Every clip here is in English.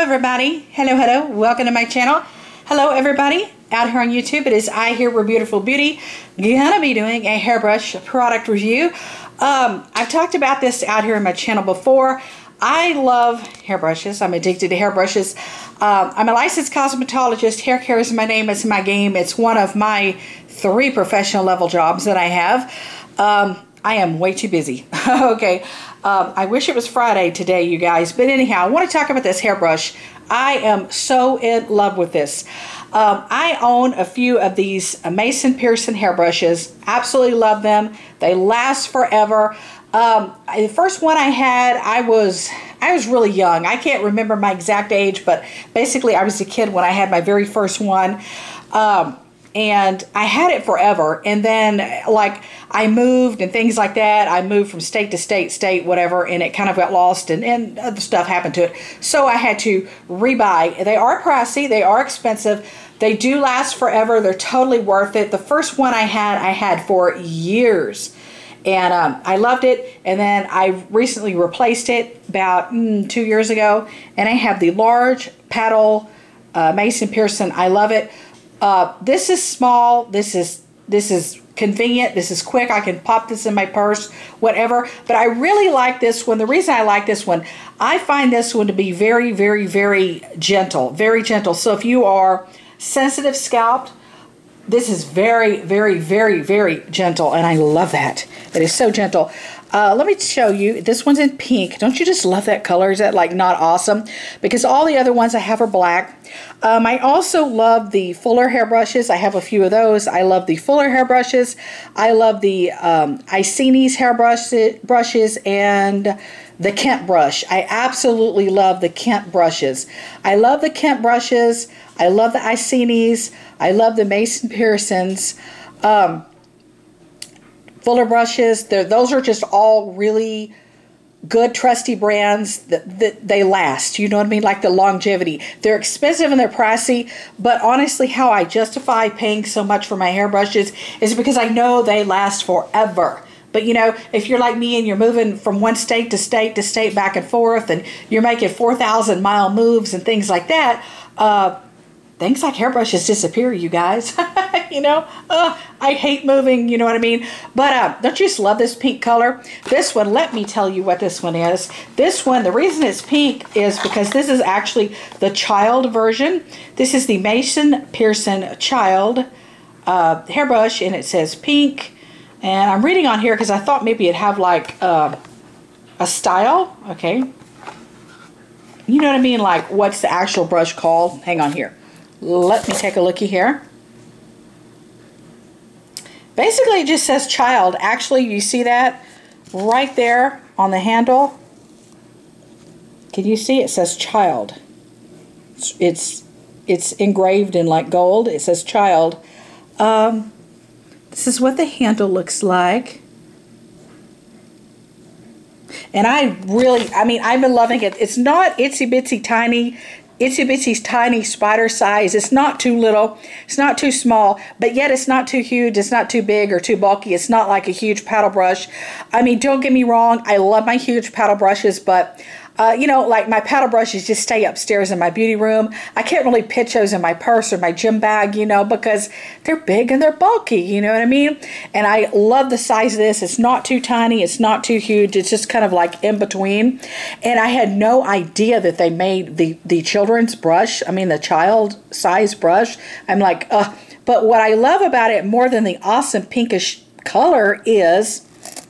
everybody. Hello. Welcome to my channel. Hello, everybody. Out here on YouTube, it is I here, We're Beautiful Beauty. Gonna be doing a hairbrush product review. I've talked about this out here on my channel before. I love hairbrushes. I'm addicted to hairbrushes. I'm a licensed cosmetologist. Hair care is my name. It's my game. It's one of my 3 professional level jobs that I have. I am way too busy. Okay. I wish it was Friday today, you guys. But anyhow, I want to talk about this hairbrush. I am so in love with this. I own a few of these Mason Pearson hairbrushes. Absolutely love them. They last forever. The first one I had, I was really young. I can't remember my exact age, but basically I was a kid when I had my very first one. And I had it forever. And then like I moved and things like that. I moved from state to state, whatever, and it kind of got lost and other stuff happened to it. So I had to rebuy. They are pricey. They are expensive. They do last forever. They're totally worth it. The first one I had for years. And I loved it. And then I recently replaced it about 2 years ago. And I have the large paddle Mason Pearson. I love it. This is small. This is convenient. This is quick. I can pop this in my purse, whatever. But I really like this one. The reason I like this one, I find this one to be very, very, very gentle. Very gentle. So if you are sensitive scalp, this is very, very, very, very gentle. And I love that. It is so gentle. Let me show you. This one's in pink. Don't you just love that color? Is that like not awesome? Because all the other ones I have are black. I also love the fuller hairbrushes. I have a few of those. I love the fuller hairbrushes. I love the Iceni's hairbrushes and the Kent brush. I absolutely love the Kent brushes. I love the Kent brushes. I love the Iceni's. I love the Mason Pearsons. Fuller brushes, those are just all really good, trusty brands that they last. You know what I mean? Like the longevity. They're expensive and they're pricey, but honestly, how I justify paying so much for my hairbrushes is because I know they last forever. But you know, if you're like me and you're moving from one state to state to state back and forth, and you're making 4,000-mile moves and things like that, things like hairbrushes disappear, you guys. You know, I hate moving, you know what I mean? But don't you just love this pink color? This one, let me tell you what this one is. This one, the reason it's pink is because this is actually the child version. This is the Mason Pearson child hairbrush, and it says pink. And I'm reading on here because I thought maybe it'd have like a style. Okay. You know what I mean? Like, what's the actual brush called? Hang on here. Let me take a looky here. Basically, it just says child. Actually, you see that right there on the handle? Can you see? It says child. It's engraved in like gold. It says child. This is what the handle looks like. And I've been loving it. It's not itsy bitsy tiny spider size. It's not too little. It's not too small, but yet it's not too huge. It's not too big or too bulky. It's not like a huge paddle brush. I mean, don't get me wrong. I love my huge paddle brushes, but you know, like my paddle brushes just stay upstairs in my beauty room. I can't really pitch those in my purse or my gym bag, you know, because they're big and they're bulky, you know what I mean? And I love the size of this. It's not too tiny. It's not too huge. It's just kind of like in between. And I had no idea that they made the children's brush. I mean, the child size brush. I'm like, but what I love about it more than the awesome pinkish color is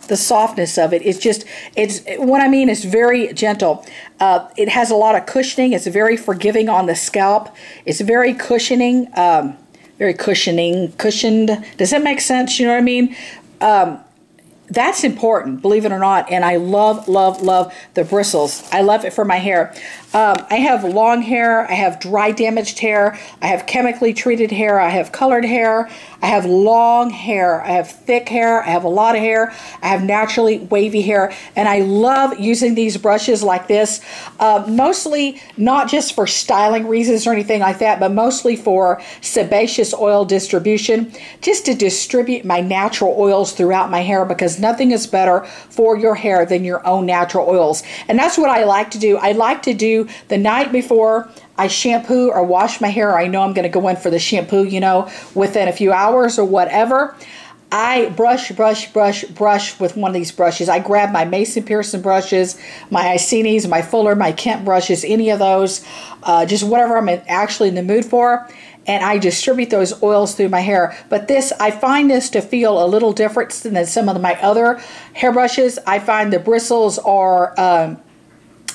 the softness of it. It's what I mean is very gentle. It has a lot of cushioning. It's very forgiving on the scalp. It's very cushioning, cushioned. Does that make sense? You know what I mean? That's important, believe it or not. And I love, love, love the bristles. I love it for my hair. I have long hair. I have dry damaged hair. I have chemically treated hair. I have colored hair. I have long hair. I have thick hair. I have a lot of hair. I have naturally wavy hair. And I love using these brushes like this. Mostly not just for styling reasons or anything like that, but mostly for sebaceous oil distribution. Just to distribute my natural oils throughout my hair, because because nothing is better for your hair than your own natural oils. And that's what I like to do. I like to do the night before I shampoo or wash my hair. I know I'm going to go in for the shampoo, you know, within a few hours or whatever. I brush with one of these brushes. I grab my Mason Pearson brushes, my Iceni's, my Fuller, my Kemp brushes, any of those, just whatever I'm actually in the mood for, and I distribute those oils through my hair. But this, I find this to feel a little different than some of my other hair brushes. I find the bristles are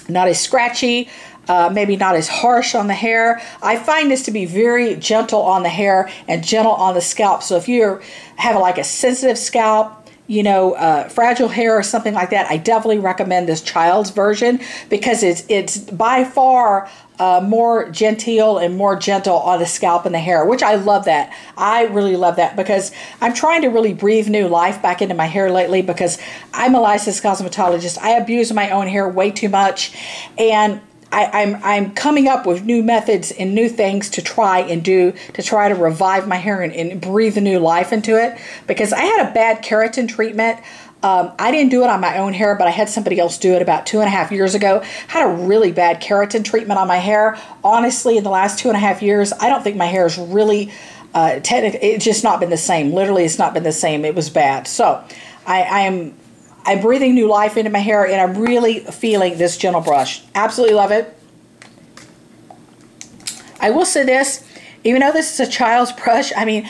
not as scratchy, maybe not as harsh on the hair. I find this to be very gentle on the hair and gentle on the scalp. So if you have like a sensitive scalp, you know, fragile hair or something like that, I definitely recommend this child's version because it's by far more genteel and more gentle on the scalp and the hair, which I love that. I really love that because I'm trying to really breathe new life back into my hair lately because I'm a licensed cosmetologist. I abuse my own hair way too much, and I'm coming up with new methods and new things to try and do to try to revive my hair and breathe a new life into it, because I had a bad keratin treatment. I didn't do it on my own hair, but I had somebody else do it about 2.5 years ago. Had a really bad keratin treatment on my hair. Honestly, in the last 2.5 years, I don't think my hair is really, it's just not been the same. Literally, it's not been the same. It was bad. So I'm breathing new life into my hair, and I'm really feeling this gentle brush. Absolutely love it. I will say this, even though this is a child's brush, I mean,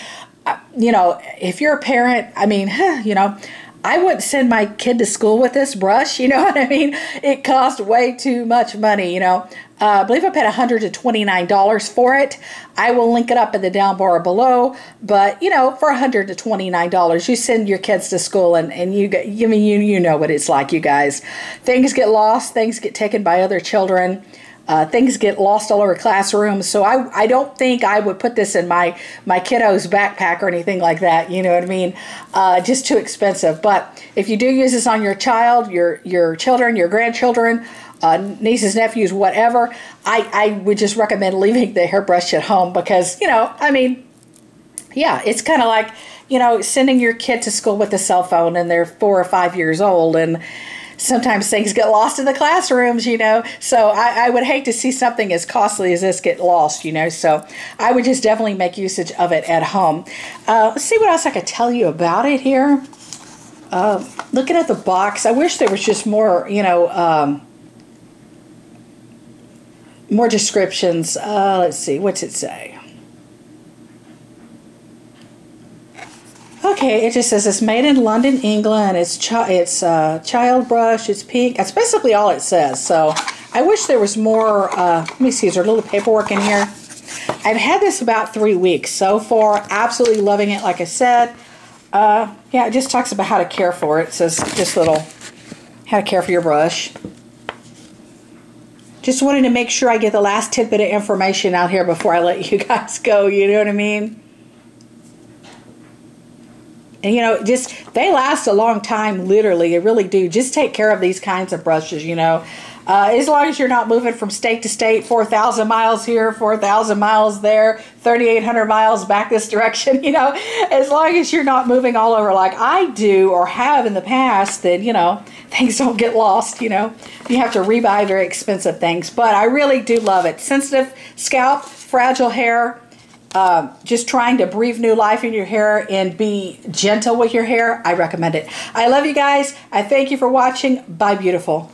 you know, if you're a parent, I mean, you know, I wouldn't send my kid to school with this brush, you know what I mean? It cost way too much money, you know. I believe I paid $129 for it. I will link it up in the down bar below, but, you know, for $129, you send your kids to school, and you know what it's like, you guys. Things get lost, things get taken by other children. Things get lost all over classrooms, so I don't think I would put this in my kiddo's backpack or anything like that, you know what I mean? Just too expensive. But if you do use this on your child, your children, your grandchildren, nieces, nephews, whatever, I would just recommend leaving the hairbrush at home because, you know, I mean, yeah, it's kind of like, you know, sending your kid to school with a cell phone and they're 4 or 5 years old, and sometimes things get lost in the classrooms, you know. So I would hate to see something as costly as this get lost, you know. So I would just definitely make usage of it at home. Let's see what else I could tell you about it here. Looking at the box, I wish there was just more, you know, more descriptions. Let's see, what's it say? Okay, it just says it's made in London, England. It's child brush. It's pink. That's basically all it says. So I wish there was more. Let me see. Is there a little paperwork in here? I've had this about 3 weeks so far. Absolutely loving it. Like I said, yeah, it just talks about how to care for it. It says just little how to care for your brush. Just wanted to make sure I get the last tidbit of information out here before I let you guys go. You know what I mean? And, you know, just, they last a long time, literally. They really do. Just take care of these kinds of brushes, you know. As long as you're not moving from state to state, 4,000 miles here, 4,000 miles there, 3,800 miles back this direction, you know. As long as you're not moving all over like I do or have in the past, then, you know, things don't get lost, you know. You have to rebuy very expensive things. But I really do love it. Sensitive scalp, fragile hair. Just trying to breathe new life in your hair and be gentle with your hair, I recommend it. I love you guys. I thank you for watching. Bye, beautiful.